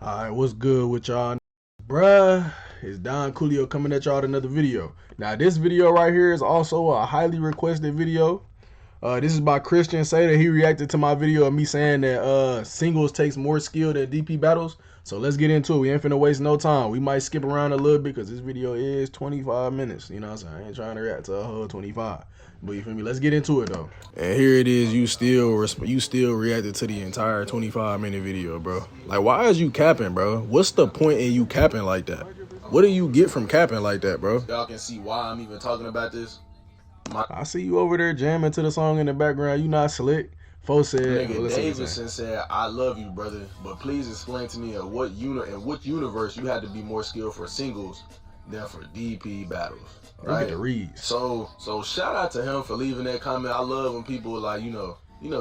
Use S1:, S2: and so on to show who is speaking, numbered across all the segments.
S1: Alright, what's good with y'all? Bruh, it's Don Coolio coming at y'all with another video. Now, this video right here is also a highly requested video. This is by Christian Say that he reacted to my video of me saying that singles takes more skill than DP battles. So let's get into it. We ain't finna waste no time. We might skip around a little bit because this video is 25 minutes. You know what I'm saying? I ain't trying to react to a whole 25. But you feel me? Let's get into it though. And here it is. You still reacted to the entire 25-minute video, bro. Like, why is you capping, bro? What's the point in you capping like that? What do you get from capping like that, bro?
S2: Y'all can see why I'm even talking about this.
S1: I see you over there jamming to the song in the background. You not slick. Folks said,
S2: Nigga Davidson said, "I love you, brother, but please explain to me in what universe you had to be more skilled for singles than for DP battles."
S1: Right? Look at the reads.
S2: So shout out to him for leaving that comment. I love when people like, you know,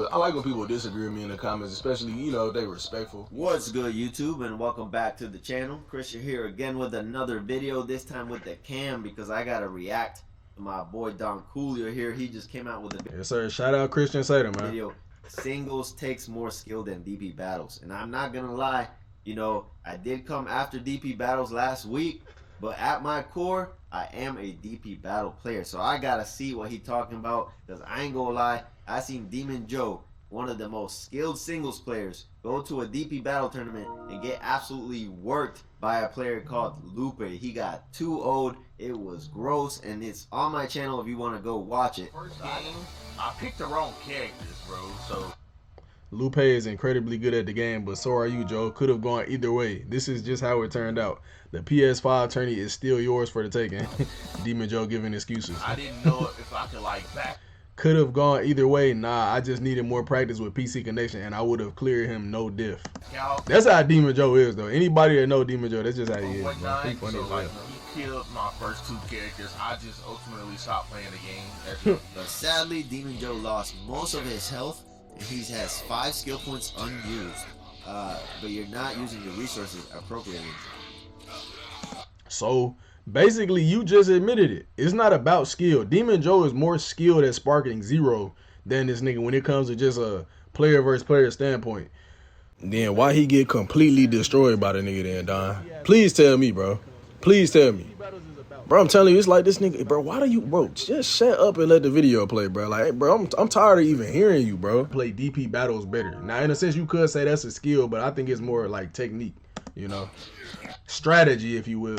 S2: I like when people disagree with me in the comments, especially, they respectful.
S3: What's good, YouTube, and welcome back to the channel. Christian here again with another video, this time with the cam because I gotta react to my boy Don Coolio here. He just came out with a
S1: yes, sir. Shout out Christian Sater, man.
S3: Video. Singles takes more skill than DP battles, and I'm not gonna lie, I did come after DP battles last week, but at my core, I am a DP battle player, so I gotta see what he talking about, because I ain't gonna lie, I seen Demon Joe, one of the most skilled singles players, go to a DP battle tournament and get absolutely worked by a player called Lupe. He got 2-0'd. It was gross, and it's on my channel if you want to go watch it.
S4: First game, I picked the wrong characters, bro, so...
S1: Lupe is incredibly good at the game, but so are you, Joe. Could have gone either way. This is just how it turned out. The PS5 tourney is still yours for the taking. Demon Joe giving excuses.
S4: I didn't know if I could, back...
S1: Could have gone either way. Nah, I just needed more practice with PC Connection, and I would have cleared him no diff. That's how Demon Joe is, though. Anybody that know Demon Joe, that's just how he is. He funny as well.
S4: He killed my first two characters. I just ultimately stopped playing the game.
S3: But sadly, Demon Joe lost most of his health, and he has 5 skill points unused. But you're not using the resources appropriately.
S1: So basically, you just admitted it. It's not about skill. Demon Joe is more skilled at sparking 0 than this nigga when it comes to just a player versus player standpoint. Then why he get completely destroyed by the nigga then, Don? Please tell me, bro. Please tell me. Bro, I'm telling you, it's like this nigga, bro, why do you, bro, just shut up and let the video play, bro. Like, bro, I'm tired of even hearing you, bro. Play DP battles better. Now, in a sense, you could say that's a skill, but I think it's more like technique, strategy, if you will,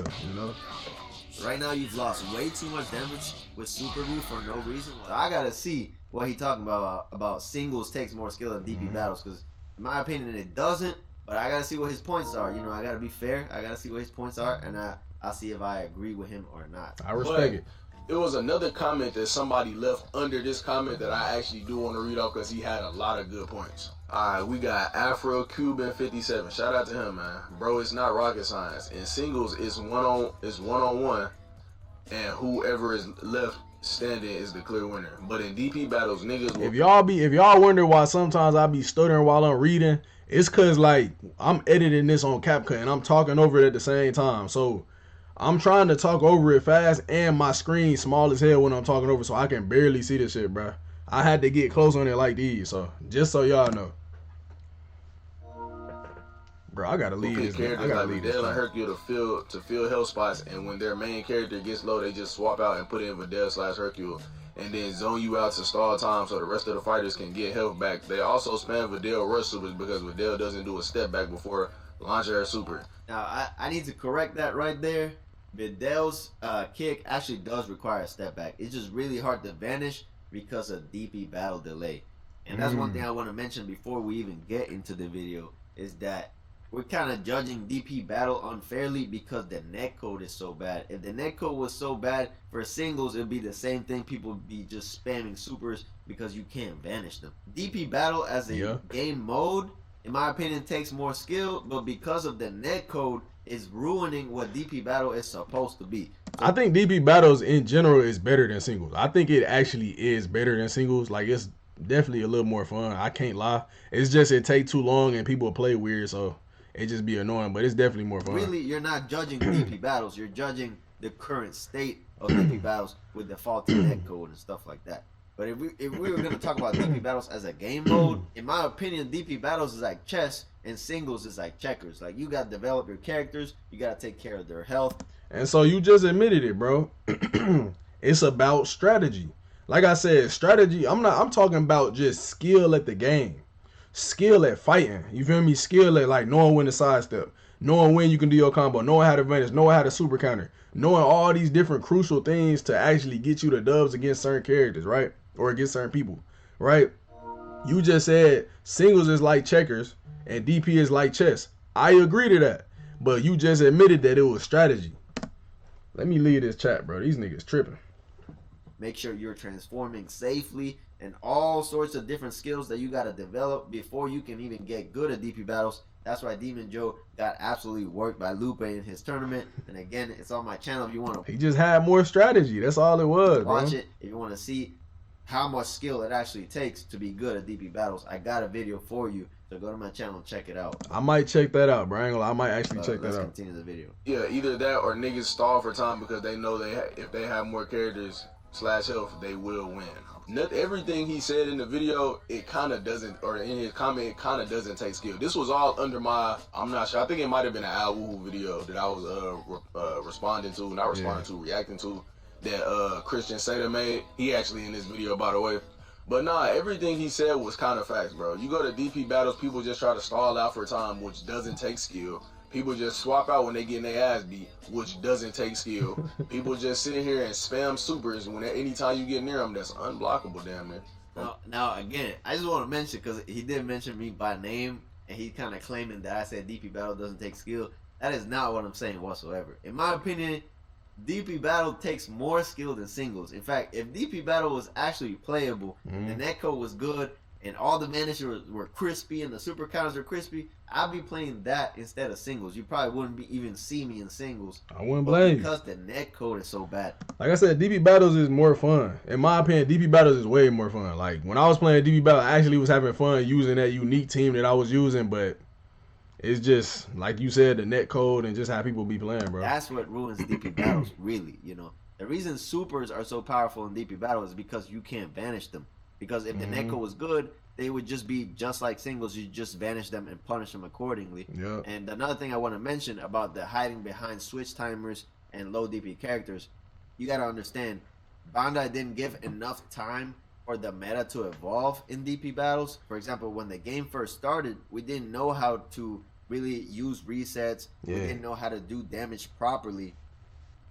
S3: Right now, you've lost way too much damage with Super Roof for no reason. So I gotta see what he talking about singles takes more skill than DP battles, because in my opinion, it doesn't. But I gotta see what his points are. I gotta be fair. I gotta see what his points are, and I'll see if I agree with him or not.
S1: I respect it.
S2: It was another comment that somebody left under this comment that I actually do want to read off because he had a lot of good points. Alright, we got Afro Cuban 57. Shout out to him, man. Bro, it's not rocket science. In singles, it's one-on-one, and whoever is left standing is the clear winner. But in DP battles, niggas will...
S1: If y'all wonder why sometimes I be stuttering while I'm reading, it's cause like I'm editing this on CapCut and I'm talking over it at the same time. So I'm trying to talk over it fast, and my screen small as hell when I'm talking over, so I can barely see this shit, bro. I had to get close on it like these, so just so y'all know. Bro, I gotta leave this. I gotta leave this.
S2: Videl and Hercule to fill health spots, and when their main character gets low, they just swap out and put in Videl/Hercule, and then zone you out to stall time so the rest of the fighters can get health back. They also spam Videl rush supers because Videl doesn't do a step back before launching her super.
S3: Now I need to correct that right there. Videl's kick actually does require a step back. It's just really hard to vanish because of DP battle delay. And that's one thing I want to mention before we even get into the video, is that we're kind of judging DP battle unfairly because the netcode is so bad. If the netcode was so bad for singles, it'd be the same thing. People would be just spamming supers because you can't vanish them. DP battle as a game mode, in my opinion, takes more skill, but because of the netcode, is ruining what DP battle is supposed to be.
S1: I think DP battles in general is better than singles. I think it actually is better than singles. Like, it's definitely a little more fun. I can't lie. It's just it take too long and people play weird, so it just be annoying. But it's definitely more fun.
S3: Really, you're not judging DP battles. You're judging the current state of DP battles with the faulty netcode and stuff like that. But if we were gonna talk about DP battles as a game mode, in my opinion, DP battles is like chess and singles is like checkers. Like you gotta develop your characters, you gotta take care of their health.
S1: And so you just admitted it, bro. It's about strategy. Like I said, strategy. I'm talking about just skill at the game, skill at fighting. You feel me? Skill at like knowing when to sidestep, knowing when you can do your combo, knowing how to vanish, knowing how to super counter, knowing all these different crucial things to actually get you the dubs against certain characters, right? Or against certain people, right? You just said singles is like checkers and DP is like chess. I agree to that, but you just admitted that it was strategy. Let me leave this chat, bro. These niggas tripping.
S3: Make sure you're transforming safely and all sorts of different skills that you got to develop before you can even get good at DP battles. That's why Demon Joe got absolutely worked by Lupe in his tournament. And again, it's on my channel if you want to
S1: He just had more strategy. That's all it was,
S3: watch
S1: bro.
S3: it. If you want to see how much skill it actually takes to be good at DP battles, I got a video for you. So go to my channel and check it out.
S1: I might check that out, bro. I ain't gonna lie. I might actually check that
S3: Let's
S1: out.
S3: continue the video.
S2: Yeah, either that or niggas stall for time because they know if they have more characters / health, they will win. Everything he said in the video, it kind of doesn't, or in his comment, it kind of doesn't take skill. This was all under my, I'm not sure. I think it might have been an Al Woohoo video that I was reacting to, that Christian Seda made. He actually in this video, by the way. But nah, everything he said was kind of facts, bro. You go to DP battles, people just try to stall out for time, which doesn't take skill. People just swap out when they getting their ass beat, which doesn't take skill. People just sit here and spam supers when anytime you get near them, that's unblockable, damn near.
S3: Now again, I just want to mention, because he did mention me by name, and he kind of claiming that I said DP battle doesn't take skill. That is not what I'm saying whatsoever. In my opinion, DP battle takes more skill than singles. In fact, if DP battle was actually playable, the netcode was good, and all the managers were crispy and the super counters were crispy, I'd be playing that instead of singles. You probably wouldn't even see me in singles.
S1: I wouldn't blame you.
S3: Because the netcode is so bad.
S1: Like I said, DP battles is more fun. In my opinion, DP battles is way more fun. Like when I was playing DP battle, I actually was having fun using that unique team that I was using, but it's just like you said, the netcode and just how people be playing, bro.
S3: That's what ruins DP battles, really. You know, the reason supers are so powerful in DP battles is because you can't vanish them. Because if the netcode was good, they would just be just like singles. You just vanish them and punish them accordingly.
S1: Yep.
S3: And another thing I want to mention about the hiding behind switch timers and low DP characters, you got to understand, Bandai didn't give enough time for the meta to evolve in DP battles. For example, when the game first started, we didn't know how to really use resets. We didn't know how to do damage properly.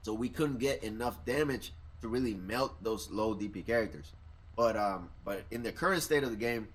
S3: So we couldn't get enough damage to really melt those low DP characters. But in the current state of the game,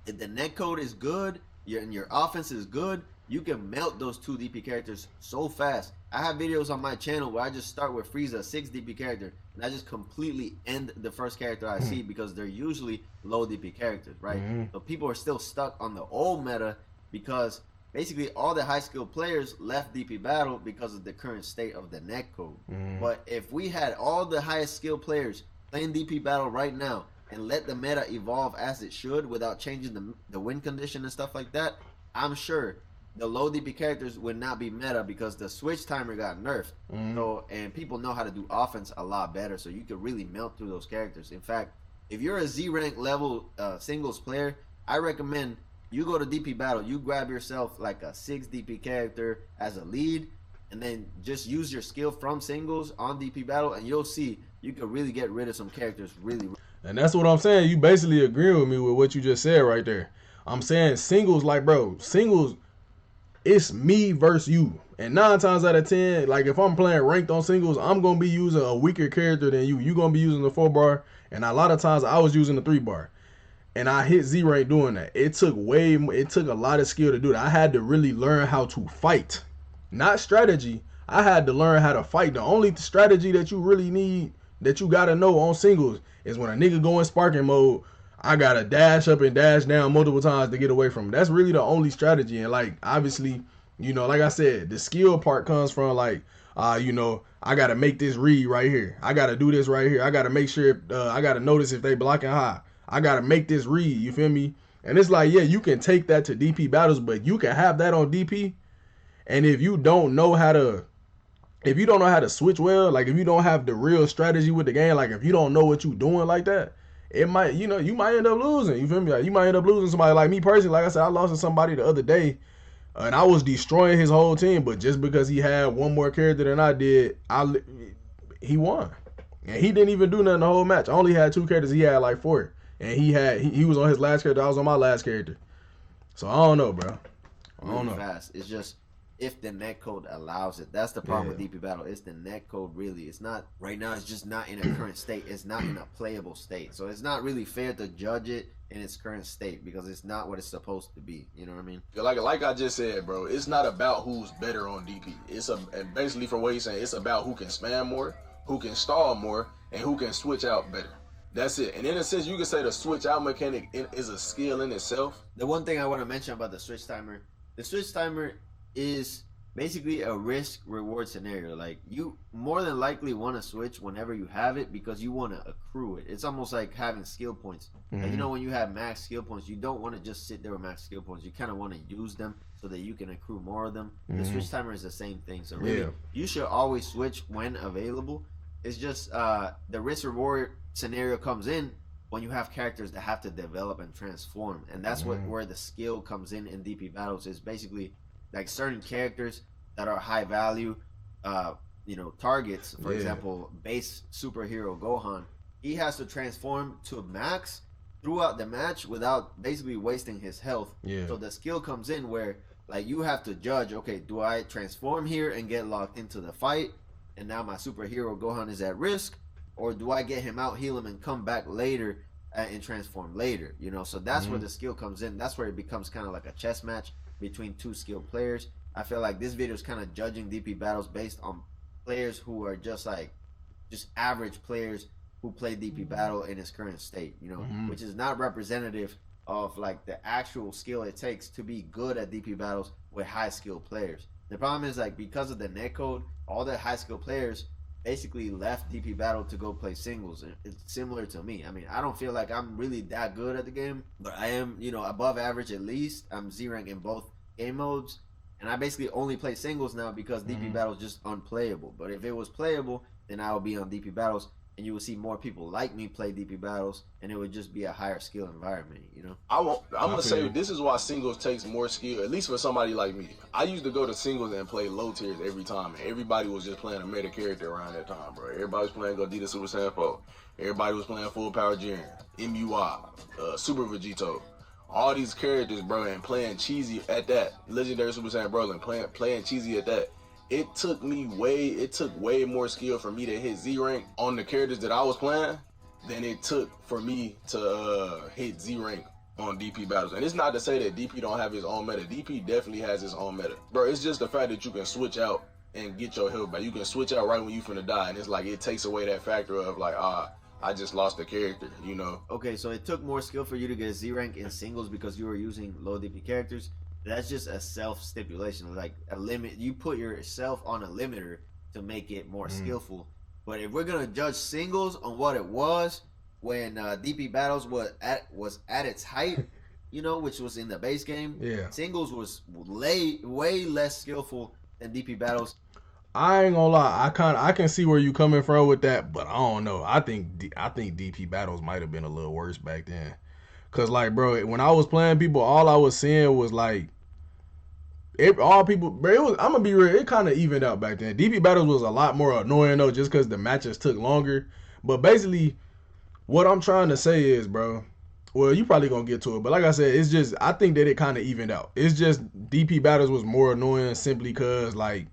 S3: if the netcode is good, and your offense is good, you can melt those 2 DP characters so fast. I have videos on my channel where I just start with Frieza, 6 DP character, and I just completely end the first character I see because they're usually low DP characters, right? So people are still stuck on the old meta because basically all the high skill players left DP battle because of the current state of the netcode. But if we had all the highest skill players playing DP battle right now and let the meta evolve as it should without changing the win condition and stuff like that, I'm sure the low DP characters would not be meta because the switch timer got nerfed. So, and people know how to do offense a lot better, so you could really melt through those characters. In fact, if you're a Z rank level singles player, I recommend you go to DP battle, you grab yourself like a 6 DP character as a lead, and then just use your skill from singles on DP battle, and you'll see you can really get rid of some characters really.
S1: And that's what I'm saying. You basically agree with me with what you just said right there. I'm saying singles, like, bro, singles, it's me versus you. And 9 times out of 10, like, if I'm playing ranked on singles, I'm going to be using a weaker character than you. You're going to be using the 4-bar. And a lot of times I was using the 3-bar. And I hit Z rank doing that. It took a lot of skill to do that. I had to really learn how to fight. Not strategy. I had to learn how to fight. The only strategy that you really need, that you got to know on singles, is when a nigga go in sparking mode, I got to dash up and dash down multiple times to get away from him. That's really the only strategy. And, like, obviously, you know, like I said, the skill part comes from, like, you know, I got to make this read right here. I got to do this right here. I got to make sure, I got to notice if they blocking high. I got to make this read, you feel me? And it's like, yeah, you can take that to DP battles, but you can have that on DP. And if you don't know how to switch well, like if you don't have the real strategy with the game, like if you don't know what you doing like that, it might, you know, you might end up losing. You feel me? Like, you might end up losing somebody like me personally. Like I said, I lost to somebody the other day, and I was destroying his whole team. But just because he had one more character than I did, he won. And he didn't even do nothing the whole match. I only had 2 characters. He had like 4. And he was on his last character. I was on my last character. So I don't know, bro. I don't know.
S3: Fast. It's just if the netcode allows it. That's the problem with DP Battle. It's the netcode really. It's not right now. It's just not in a current state. It's not in a playable state. So it's not really fair to judge it in its current state because it's not what it's supposed to be. You know what I mean?
S2: Like I just said, bro. It's not about who's better on DP. And basically from what he's saying, it's about who can spam more, who can stall more, and who can switch out better. That's it. And in a sense, you can say the switch out mechanic is a skill in itself.
S3: The one thing I want to mention about the switch timer is basically a risk reward scenario. Like, you more than likely want to switch whenever you have it because you want to accrue it. It's almost like having skill points. Like, you know, when you have max skill points, you don't want to just sit there with max skill points. You kind of want to use them so that you can accrue more of them. The switch timer is the same thing. So really, you should always switch when available. It's just the risk reward scenario comes in when you have characters that have to develop and transform, and that's where the skill comes in DP battles. Is basically like certain characters that are high value, you know, targets. For example, base superhero Gohan, he has to transform to max throughout the match without basically wasting his health. So the skill comes in where like you have to judge, okay, do I transform here and get locked into the fight, and now my superhero Gohan is at risk, or do I get him out, heal him, and come back later and transform later? You know, so that's where the skill comes in. That's where it becomes kind of like a chess match between 2 skilled players. I feel like this video is kind of judging DP battles based on players who are just average players who play DP battle in its current state, you know, which is not representative of like the actual skill it takes to be good at DP battles with high skilled players. The problem is, like, because of the netcode, all the high skilled players basically left DP battle to go play singles. It's similar to me. I mean, I don't feel like I'm really that good at the game, but I am, you know, above average at least. I'm Z rank in both game modes, and I basically only play singles now because DP battle is just unplayable. But if it was playable, then I would be on DP battles, and you would see more people like me play DP battles, and it would just be a higher skill environment, you know?
S2: I'm gonna say this is why singles takes more skill, at least for somebody like me. I used to go to singles and play low tiers every time, and everybody was just playing a meta character around that time, bro. Everybody was playing Gogeta Super Saiyan 4. Everybody was playing Full Power Jiren, MUI, Super Vegeta. All these characters, bro, and playing cheesy at that. Legendary Super Saiyan Brooklyn, playing cheesy at that. It took way more skill for me to hit Z rank on the characters that I was playing than it took for me to hit Z rank on DP battles. And it's not to say that DP don't have his own meta. DP definitely has his own meta. Bro, it's just the fact that you can switch out and get your health back. You can switch out right when you finna die, and it's like it takes away that factor of like, I just lost the character, you know?
S3: Okay, so it took more skill for you to get Z rank in singles because you were using low DP characters. That's just a self-stipulation, like a limit. You put yourself on a limiter to make it more skillful. But if we're gonna judge singles on what it was when DP battles was at its height, you know, which was in the base game, singles was way less skillful than DP battles.
S1: I ain't gonna lie, I can see where you coming from with that, but I don't know. I think DP battles might have been a little worse back then. Cause like, bro, when I was playing people, all I was seeing was like, all people, bro. It was, I'm gonna be real, it kind of evened out back then. DP battles was a lot more annoying though, just cause the matches took longer. But basically, what I'm trying to say is, bro, well, you probably gonna get to it, but like I said, it's just, I think that it kind of evened out. It's just DP battles was more annoying simply cause like,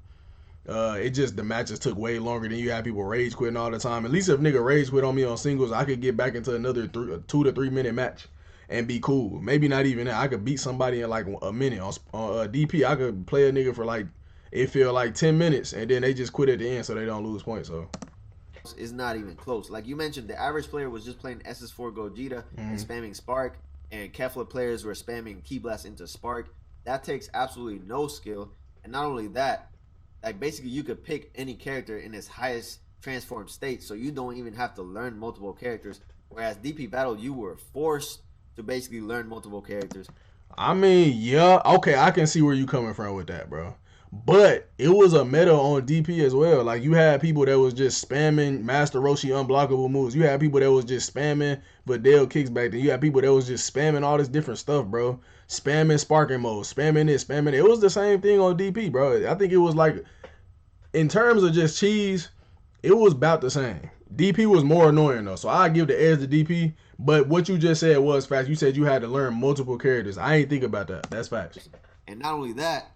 S1: it just, the matches took way longer than you had people rage quitting all the time. At least if nigga rage quit on me on singles, I could get back into another 2 to 3 minute match and be cool. Maybe not even that. I could beat somebody in like a minute. On DP, I could play a nigga for like, it feel like 10 minutes, and then they just quit at the end so they don't lose points. So
S3: it's not even close. Like you mentioned, the average player was just playing SS4 Gogeta and spamming Spark, and Kefla players were spamming Ki Blast into Spark. That takes absolutely no skill. And not only that, like basically you could pick any character in its highest transformed state, so you don't even have to learn multiple characters. Whereas DP Battle, you were forced to basically learn multiple characters.
S1: I mean, yeah, okay, I can see where you coming from with that, bro. But it was a meta on DP as well. Like, you had people that was just spamming Master Roshi unblockable moves. You had people that was just spamming Videl kicks back then. You had people that was just spamming all this different stuff, bro. Spamming sparking mode, spamming this, spamming it. It was the same thing on DP, bro. I think it was like, in terms of just cheese, it was about the same. DP was more annoying though, so I give the edge to DP. But what you just said was facts. You said you had to learn multiple characters. I ain't think about that. That's facts.
S3: And not only that,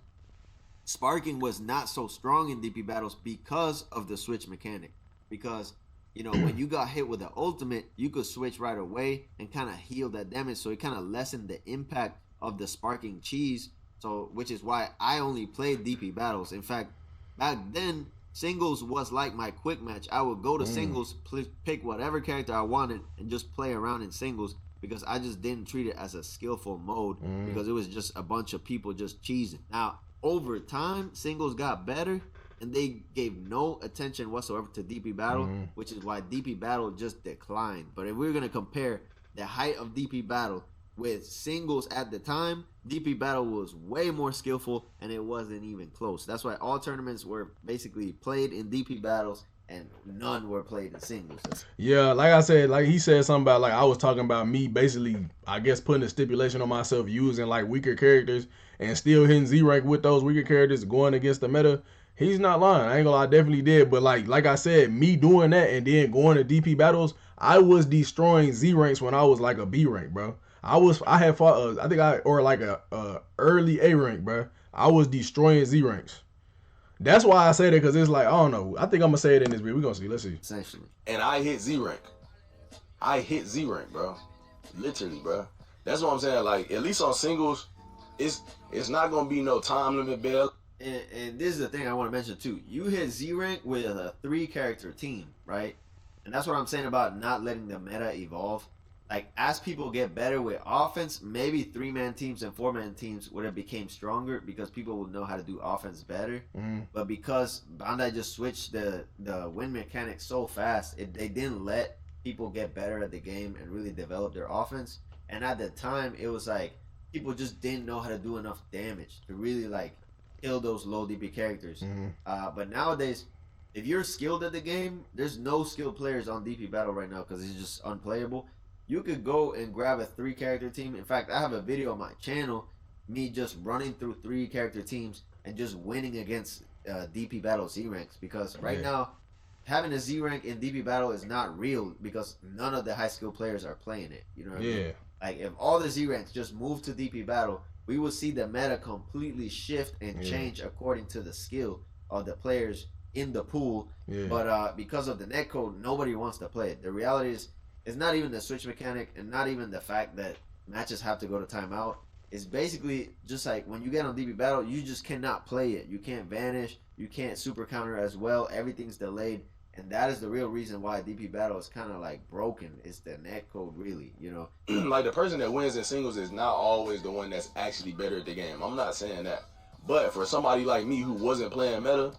S3: sparking was not so strong in DP battles because of the switch mechanic. Because, you know, when you got hit with the ultimate, you could switch right away and kind of heal that damage. So it kind of lessened the impact of the sparking cheese. So, which is why I only played DP battles. In fact, back then, singles was like my quick match. I would go to singles, pick whatever character I wanted, and just play around in singles because I just didn't treat it as a skillful mode because it was just a bunch of people just cheesing. Now, over time, singles got better, and they gave no attention whatsoever to DP battle, which is why DP battle just declined. But if we're going to compare the height of DP battle with singles at the time, DP battle was way more skillful, and it wasn't even close. That's why all tournaments were basically played in DP battles, and none were played in singles.
S1: Yeah, like I said, like he said something about, like, I was talking about me basically, I guess, putting a stipulation on myself using like weaker characters and still hitting Z rank with those weaker characters going against the meta. He's not lying. I ain't gonna lie, I definitely did. But like I said, me doing that and then going to DP battles, I was destroying Z ranks when I was like a B rank, bro. I had fought a early A rank, bro. I was destroying Z ranks. That's why I say that, because it's like, I don't know. I think I'm gonna say it in this video. We're gonna see. Let's see.
S3: Essentially.
S2: And I hit Z rank. I hit Z rank, bro. Literally, bro. That's what I'm saying. Like, at least on singles, it's not gonna be no time limit, Bill.
S3: And this is the thing I want to mention too. You hit Z rank with a 3-character team, right? And that's what I'm saying about not letting the meta evolve. Like, as people get better with offense, maybe 3-man teams and 4-man teams would have became stronger because people would know how to do offense better. But because Bandai just switched the win mechanic so fast, they didn't let people get better at the game and really develop their offense. And at the time, it was like people just didn't know how to do enough damage to really like kill those low DP characters. But nowadays, if you're skilled at the game, there's no skilled players on DP battle right now because it's just unplayable. You could go and grab a 3-character team. In fact, I have a video on my channel, me just running through 3-character teams and just winning against DP battle Z ranks. Because right now, having a Z rank in DP battle is not real because none of the high skill players are playing it. You know what I mean? Like, if all the Z ranks just move to DP battle, we will see the meta completely shift and change according to the skill of the players in the pool. But because of the netcode, nobody wants to play it. The reality is, it's not even the switch mechanic and not even the fact that matches have to go to timeout. It's basically just like when you get on DP battle, you just cannot play it. You can't vanish. You can't super counter as well. Everything's delayed. And that is the real reason why DP battle is kind of like broken. It's the netcode, really, you know.
S2: Like, the person that wins in singles is not always the one that's actually better at the game. I'm not saying that. But for somebody like me who wasn't playing meta,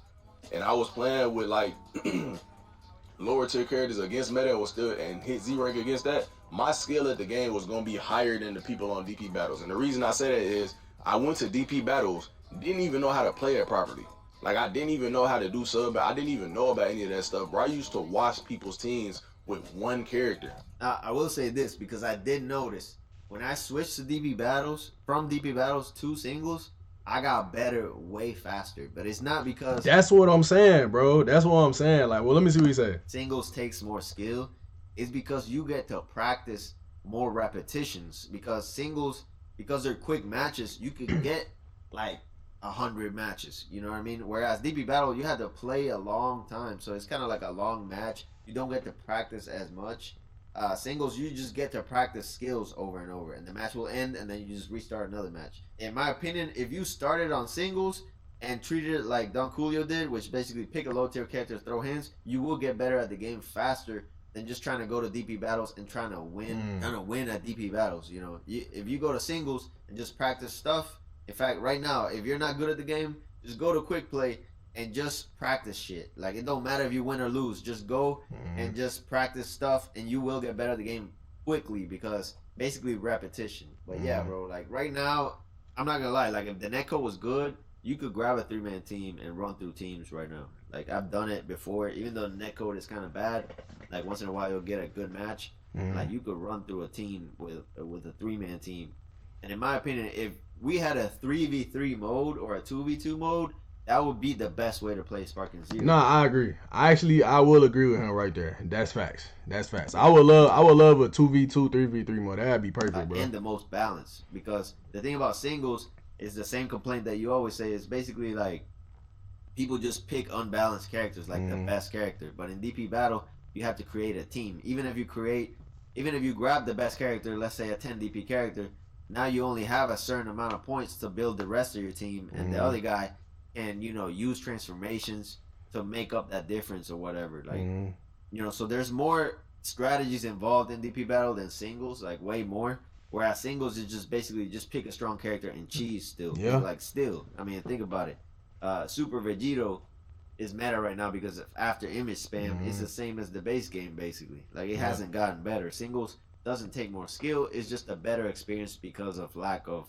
S2: and I was playing with like lower tier characters against meta and hit Z rank against that, my skill at the game was gonna be higher than the people on DP battles. And the reason I say that is I went to DP battles, didn't even know how to play it properly. Like, I didn't even know how to do sub. I didn't even know about any of that stuff, bro. I used to watch people's teams with one character.
S3: I will say this because I did notice when I switched to DP battles, from DP battles to singles, I got better way faster. But it's not because...
S1: That's what I'm saying, bro. That's what I'm saying. Like, well, let me see what you say.
S3: Singles takes more skill. It's because you get to practice more repetitions. Because singles, because they're quick matches, you could get like 100 matches. You know what I mean? Whereas DP battle, you had to play a long time. So it's kind of like a long match. You don't get to practice as much. Singles, you just get to practice skills over and over, and the match will end, and then you just restart another match. In my opinion, if you started on singles and treated it like Don Julio did, which basically pick a low tier character, throw hands, you will get better at the game faster than just trying to go to DP battles and trying to win at DP battles. You know, if you go to singles and just practice stuff. In fact, right now, if you're not good at the game, just go to quick play and just practice shit. Like, it don't matter if you win or lose. Just go and just practice stuff, and you will get better at the game quickly because basically repetition. But yeah, bro, like right now, I'm not gonna lie. Like, if the netcode was good, you could grab a 3-man team and run through teams right now. Like, I've done it before. Even though the netcode is kind of bad, like once in a while you'll get a good match. Like, you could run through a team with a 3-man team. And in my opinion, if we had a 3v3 mode or a 2v2 mode, that would be the best way to play Sparking Zero.
S1: No, I agree. I will agree with him right there. That's facts. That's facts. I would love a 2v2, 3v3 mode. That'd be perfect, bro.
S3: And the most balanced. Because the thing about singles is the same complaint that you always say. Is basically like people just pick unbalanced characters, like the best character. But in DP battle, you have to create a team. Even if you grab the best character, let's say a 10 DP character, now you only have a certain amount of points to build the rest of your team, and the other guy can, use transformations to make up that difference or whatever. Like, so there's more strategies involved in DP battle than singles, like way more. Whereas singles is just basically just pick a strong character and cheese still.
S1: Yeah.
S3: Like still, I mean, think about it. Super Vegeta is meta right now because after image spam, it's the same as the base game basically. Like it hasn't gotten better. Singles doesn't take more skill. It's just a better experience because of lack of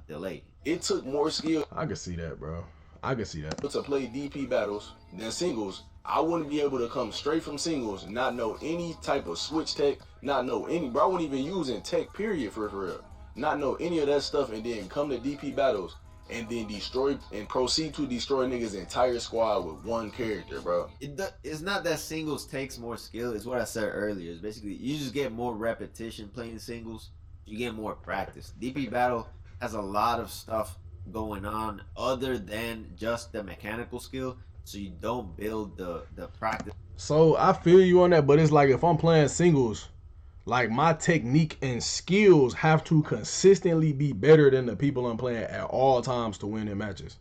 S3: delay.
S2: It took more skill
S1: I can see that, bro. I can see that.
S2: to play DP battles than singles. I wouldn't be able to come straight from singles, not know any type of switch tech, not know any, bro. I wouldn't even use in tech period for real. Not know any of that stuff, and then come to DP battles and then destroy and proceed to destroy niggas' entire squad with one character, bro.
S3: It's not that singles takes more skill. It's what I said earlier. It's basically you just get more repetition playing singles. You get more practice. DP battle has a lot of stuff going on other than just the mechanical skill, so you don't build the practice.
S1: So I feel you on that, but it's like if I'm playing singles, like my technique and skills have to consistently be better than the people I'm playing at all times to win in matches.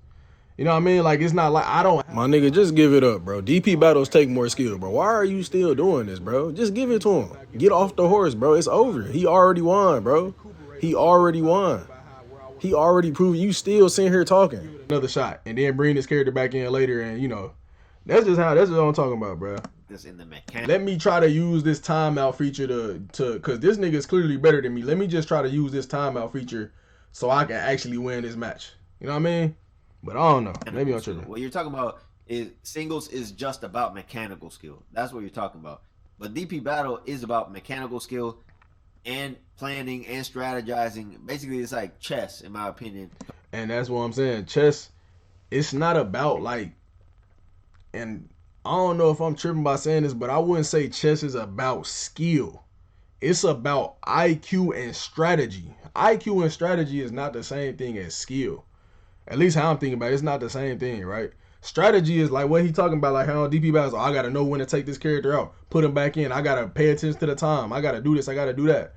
S1: You know what I mean? Like it's not like I don't. My nigga, just give it up, bro. DP battles take more skill, bro. Why are you still doing this, bro? Just give it to him. Get off the horse, bro. It's over. He already won, bro. He already won. He already proved. You still sitting here talking. Another shot, and then bring this character back in later, and that's what I'm talking about, bro.
S3: This in the mechanic.
S1: Let me try to use this timeout feature to cause this nigga is clearly better than me. Let me just try to use this timeout feature so I can actually win this match. You know what I mean? But I don't know. Maybe I'm tripping.
S3: What you're talking about is singles is just about mechanical skill. That's what you're talking about. But DP battle is about mechanical skill and planning and strategizing. Basically, it's like chess, in my opinion.
S1: And that's what I'm saying. Chess, it's not about like, and I don't know if I'm tripping by saying this, but I wouldn't say chess is about skill. It's about IQ and strategy. IQ and strategy is not the same thing as skill. At least how I'm thinking about it, it's not the same thing, right? Strategy is like what he talking about, like how on DP battles, I gotta know when to take this character out, put him back in. I gotta pay attention to the time. I gotta do this. I gotta do that.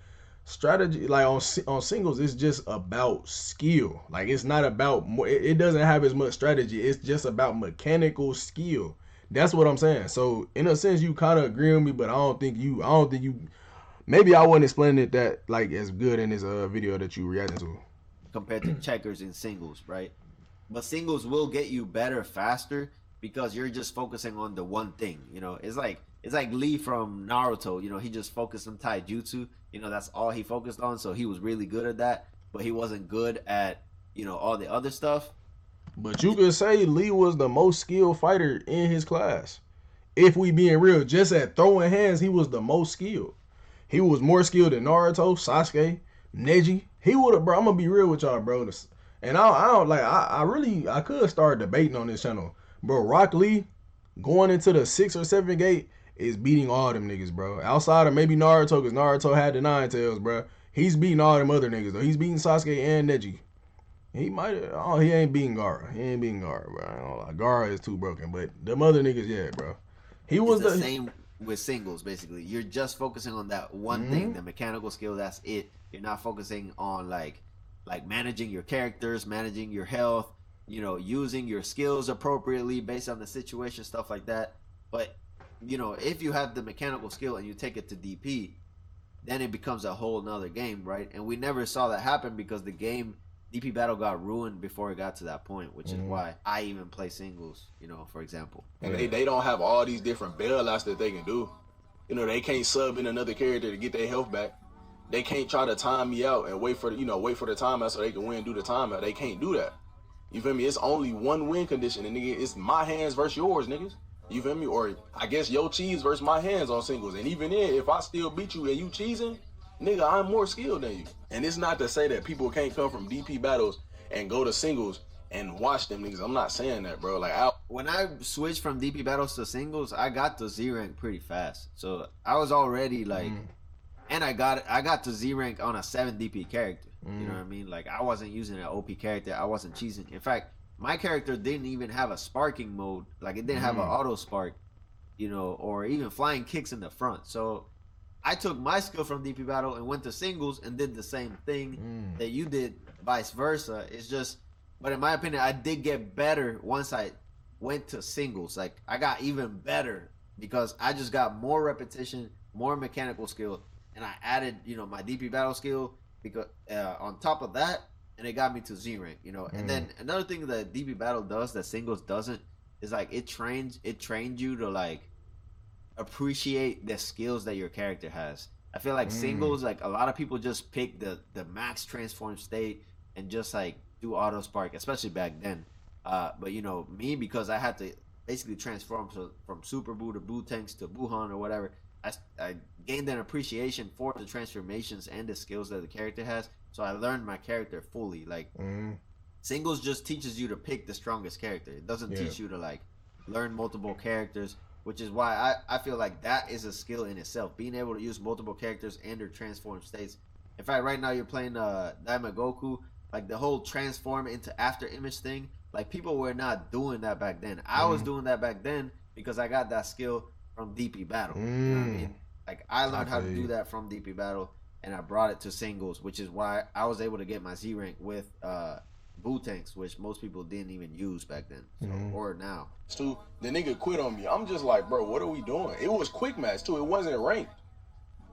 S1: Strategy, like on singles, it's just about skill. Like it's not about more. It doesn't have as much strategy. It's just about mechanical skill. That's what I'm saying. So in a sense, you kind of agree with me, but I don't think you. Maybe I wasn't explaining it that like as good in this video that you reacted to.
S3: Compared to checkers in singles, right? But singles will get you better faster because you're just focusing on the one thing. It's like Lee from Naruto. He just focused on taijutsu. That's all he focused on. So he was really good at that, but he wasn't good at all the other stuff.
S1: But you could say Lee was the most skilled fighter in his class. If we being real, just at throwing hands, he was the most skilled. He was more skilled than Naruto, Sasuke, Neji. He would have, bro. I'm gonna be real with y'all, bro. And I don't like. I could start debating on this channel, bro. Rock Lee going into the 6 or 7 gate is beating all them niggas, bro. Outside of maybe Naruto, because Naruto had the 9 tails, bro. He's beating all them other niggas though. He's beating Sasuke and Neji. He might. Oh, he ain't beating Gaara. He ain't beating Gaara, bro. I don't lie. Gaara is too broken, but them other niggas, yeah, bro. He was
S3: the same with singles. Basically, you're just focusing on that one thing, the mechanical skill. That's it. You're not focusing on like managing your characters, managing your health, using your skills appropriately based on the situation, stuff like that. But if you have the mechanical skill and you take it to DP, then it becomes a whole nother game, right? And we never saw that happen because the game DP battle got ruined before it got to that point, which is why I even play singles, for example.
S2: And they don't have all these different bailouts that they can do. They can't sub in another character to get their health back. They can't try to time me out and wait for the timeout so they can win, do the timeout. They can't do that. You feel me? It's only one win condition, and nigga, it's my hands versus yours, niggas. You feel me? Or I guess your cheese versus my hands on singles. And even then, if I still beat you and you cheesing, nigga, I'm more skilled than you. And it's not to say that people can't come from DP battles and go to singles and watch them niggas. I'm not saying that, bro. Like,
S3: when I switched from DP battles to singles, I got to Z rank pretty fast. So I was already like, and I got to Z rank on a 7 DP character. You know what I mean? Like, I wasn't using an OP character. I wasn't cheesing. In fact, my character didn't even have a sparking mode. Like, it didn't have an auto spark, you know, or even flying kicks in the front. So I took my skill from DP battle and went to singles and did the same thing that you did, vice versa. It's just, but in my opinion, I did get better once I went to singles. Like, I got even better because I just got more repetition, more mechanical skill, and I added, you know, my DP battle skill because on top of that, and it got me to Z rank, you know. And then another thing that DP battle does that singles doesn't is like it trained you to like appreciate the skills that your character has. I feel like singles, like a lot of people just pick the max transform state and just like do auto spark, especially back then. But you know, me, because I had to basically transform from Super Buu to Butenks to Buhan or whatever, I gained an appreciation for the transformations and the skills that the character has. So I learned my character fully. Like singles just teaches you to pick the strongest character. It doesn't teach you to like learn multiple characters, which is why I feel like that is a skill in itself. Being able to use multiple characters and their transform states. In fact, right now you're playing Daima Goku, like the whole transform into after image thing. Like people were not doing that back then. I was doing that back then because I got that skill from DP battle. You know what I mean? Like I learned how to do that from DP battle, and I brought it to singles, which is why I was able to get my Z rank with Butenks, which most people didn't even use back then, or now.
S2: So the nigga quit on me. I'm just like, bro, what are we doing? It was quick match too. It wasn't ranked.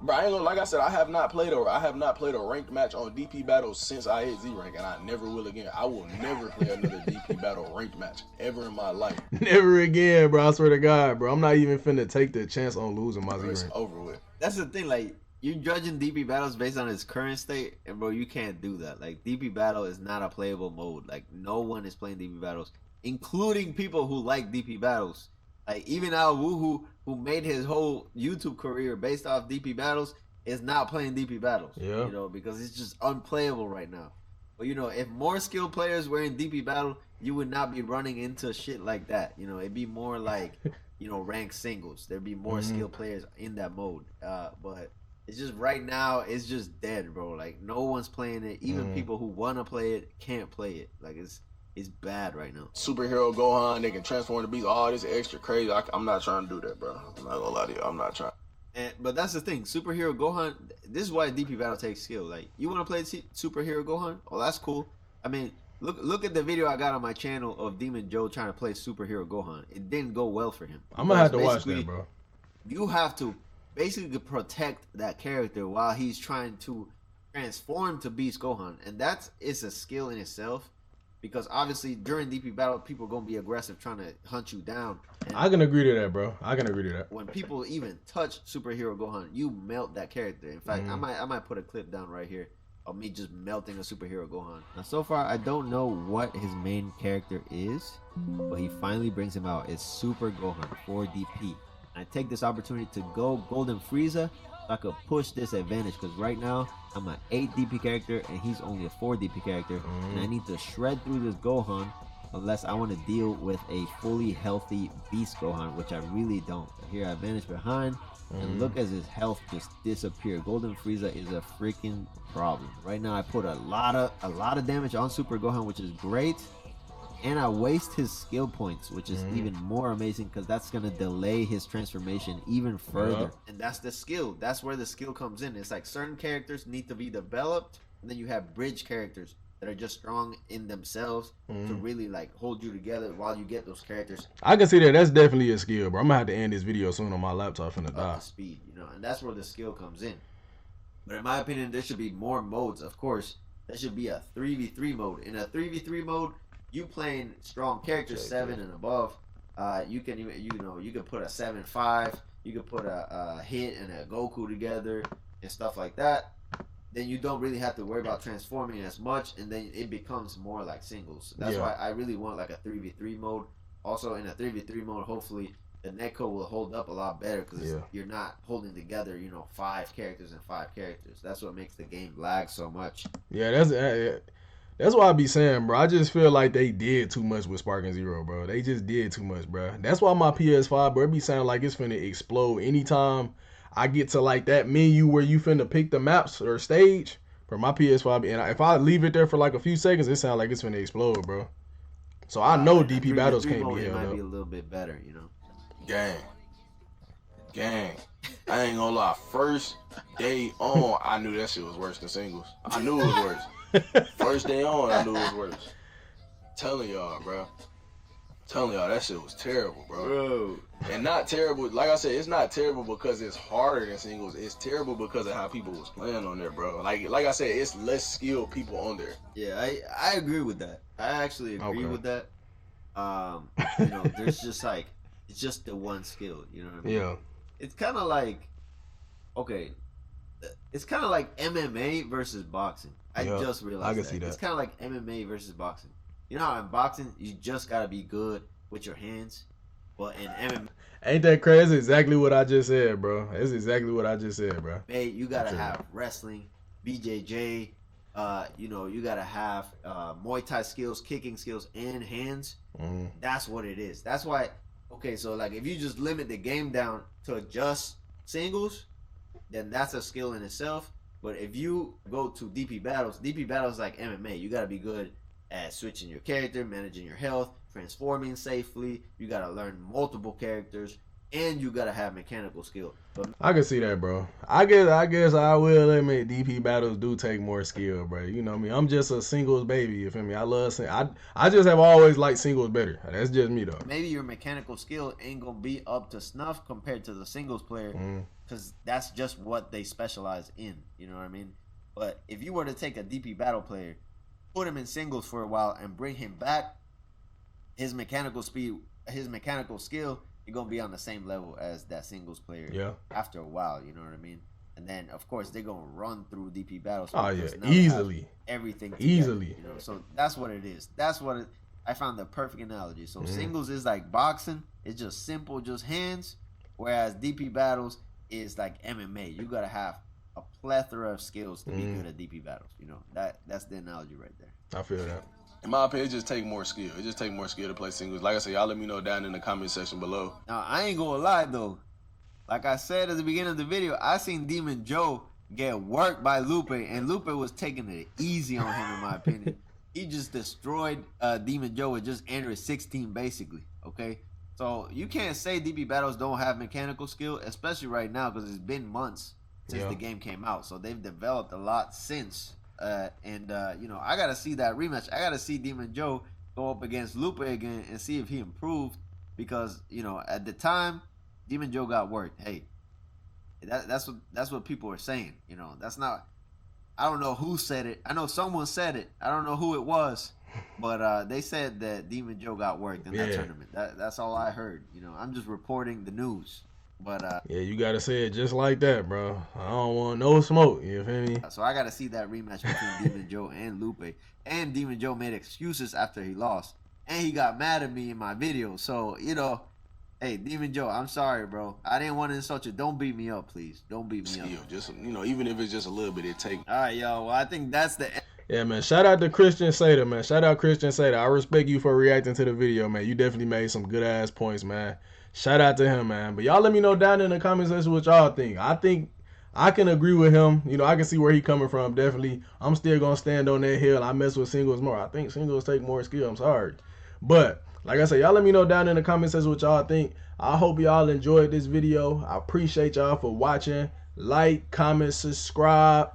S2: Bro, I ain't gonna, like I said, I have not played a ranked match on DP battles since I hit Z rank, and I never will again. I will never play another DP battle ranked match ever in my life.
S1: Never again, bro. I swear to God, bro. I'm not even finna take the chance on losing my Z rank.
S2: It's over with.
S3: That's the thing, like you're judging DP battles based on its current state, and bro, you can't do that. Like DP battle is not a playable mode. Like no one is playing DP battles, including people who like DP battles. Like even Al Wu, who made his whole YouTube career based off DP battles, is not playing DP battles. Yeah. You know, because it's just unplayable right now. But you know, if more skilled players were in DP battle, you would not be running into shit like that. You know, it'd be more like, you know, ranked singles. There'd be more skilled players in that mode. But it's just right now, it's just dead, bro. Like no one's playing it. Even people who wanna play it can't play it. Like it's bad right now.
S2: Superhero Gohan, they can transform the beast. All this extra crazy. I'm not trying to do that, bro. I'm not gonna lie to you. I'm not trying.
S3: But that's the thing. Superhero Gohan. This is why DP battle takes skill. Like you want to play Superhero Gohan? Oh, that's cool. I mean, look at the video I got on my channel of Demon Joe trying to play Superhero Gohan. It didn't go well for him.
S1: I'm gonna have to watch that, bro.
S3: You have to basically protect that character while he's trying to transform to Beast Gohan, and it's a skill in itself. Because obviously during DP battle, people are gonna be aggressive trying to hunt you down. And
S1: I can agree to that, bro. I can agree to that.
S3: When people even touch Superhero Gohan, you melt that character. In fact, I might put a clip down right here of me just melting a Superhero Gohan. Now, so far, I don't know what his main character is, but he finally brings him out. It's Super Gohan 4DP. I take this opportunity to go Golden Frieza so I could push this advantage, because right now I'm an 8 DP character and he's only a 4 DP character, and I need to shred through this Gohan unless I want to deal with a fully healthy Beast Gohan, which I really don't. Here I vanish behind, and look as his health just disappeared. Golden Frieza is a freaking problem. Right now I put a lot of damage on Super Gohan, which is great, and I waste his skill points, which is even more amazing because that's going to delay his transformation even further. And that's the skill. That's where the skill comes in. It's like certain characters need to be developed, and then you have bridge characters that are just strong in themselves to really like hold you together while you get those characters.
S1: I can see that. That's definitely a skill, bro. I'm going to have to end this video soon on my laptop finna die.
S3: Speed, you know, and that's where the skill comes in. But in my opinion, there should be more modes. Of course, there should be a 3v3 mode. In a 3v3 mode, you playing strong characters 7 and above, you can even, you can put a 7-5, you can put a Hit and a Goku together and stuff like that. then you don't really have to worry about transforming as much, and then it becomes more like singles. That's why I really want like a 3v3 mode. Also, in a 3v3 mode, hopefully the netcode will hold up a lot better because you're not holding together, 5 characters and 5 characters. That's what makes the game lag so much.
S1: Yeah, that's why I be saying, bro. I just feel like they did too much with Sparking Zero, bro. They just did too much, bro. That's why my PS5, bro, it be sounding like it's finna explode anytime I get to like that menu where you finna pick the maps or stage. Bro, my PS5, and if I leave it there for like a few seconds, it sounds like it's finna explode, bro. So I know DP battles can't be held
S3: up. It might be
S1: up.
S3: a little bit better,
S2: Gang. I ain't gonna lie. First day on, I knew that shit was worse than singles. I knew it was worse. First day on, I knew it was worse. Telling y'all, bro. Telling y'all that shit was terrible, bro. And not terrible. Like I said, it's not terrible because it's harder than singles. It's terrible because of how people was playing on there, bro. Like I said, it's less skilled people on there.
S3: Yeah, I agree with that. I actually agree with that. There's just like, it's just the one skill. You know what I mean?
S1: Yeah.
S3: It's kind of like, it's kind of like MMA versus boxing. I just realized
S1: I can see that.
S3: It's kind of like MMA versus boxing. You know how in boxing, you just got to be good with your hands? Well, in MMA...
S1: Ain't that crazy? That's exactly what I just said, bro. That's exactly what I just said, bro.
S3: Hey, you got to have wrestling, BJJ, you got to have Muay Thai skills, kicking skills, and hands. Mm-hmm. That's what it is. That's why... Okay, so like if you just limit the game down to just singles, then that's a skill in itself. But if you go to DP battles like MMA. You got to be good at switching your character, managing your health, transforming safely. You got to learn multiple characters, and you got to have mechanical skill. But
S1: I can see that, bro. I guess I will admit DP battles do take more skill, bro. You know me. I'm just a singles baby, you feel me? I love I just have always liked singles better. That's just me, though.
S3: Maybe your mechanical skill ain't going to be up to snuff compared to the singles player because that's just what they specialize in. You know what I mean? But if you were to take a DP battle player, put him in singles for a while, and bring him back, his mechanical speed, his mechanical skill, you're going to be on the same level as that singles player after a while, you know what I mean? And then, of course, they're going to run through DP battles.
S1: Oh, yeah, easily.
S3: Everything together,
S1: easily.
S3: So that's what it is. I found the perfect analogy. So singles is like boxing. It's just simple, just hands. Whereas DP battles is like MMA. You got to have a plethora of skills to be good at DP battles. That's the analogy right there.
S1: I feel that.
S2: In my opinion, it just take more skill. It just take more skill to play singles. Like I said, y'all let me know down in the comment section below.
S3: Now, I ain't gonna lie, though. Like I said at the beginning of the video, I seen Demon Joe get worked by Lupe, and Lupe was taking it easy on him, in my opinion. He just destroyed Demon Joe with just Android 16, basically, okay? So, you can't say DP Battles don't have mechanical skill, especially right now, because it's been months since the game came out. So, they've developed a lot since. I gotta see that rematch. I gotta see Demon Joe go up against Lupe again and see if he improved, because at the time Demon Joe got worked. Hey, that's what people are saying. That's not. I don't know who said it. I know someone said it. I don't know who it was, but they said that Demon Joe got worked in that tournament. That's all I heard. I'm just reporting the news. But
S1: you gotta say it just like that, bro. I don't want no smoke. You feel me?
S3: So I gotta see that rematch between Demon Joe and Lupe. And Demon Joe made excuses after he lost, and he got mad at me in my video. So hey, Demon Joe, I'm sorry, bro. I didn't want to insult you. Don't beat me up, please. Don't beat me up.
S2: Just even if it's just a little bit, it take.
S3: All right, yo. Well, I think that's the.
S1: Yeah, man. Shout out to Christian Sater, man. Shout out Christian Sater. I respect you for reacting to the video, man. You definitely made some good ass points, man. Shout out to him, man. But y'all let me know down in the comment section what y'all think. I think I can agree with him. I can see where he coming from. Definitely. I'm still going to stand on that hill. I mess with singles more. I think singles take more skill. I'm sorry. But, like I said, y'all let me know down in the comment section what y'all think. I hope y'all enjoyed this video. I appreciate y'all for watching. Like, comment, subscribe.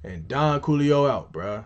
S1: And Don Coolio out, bruh.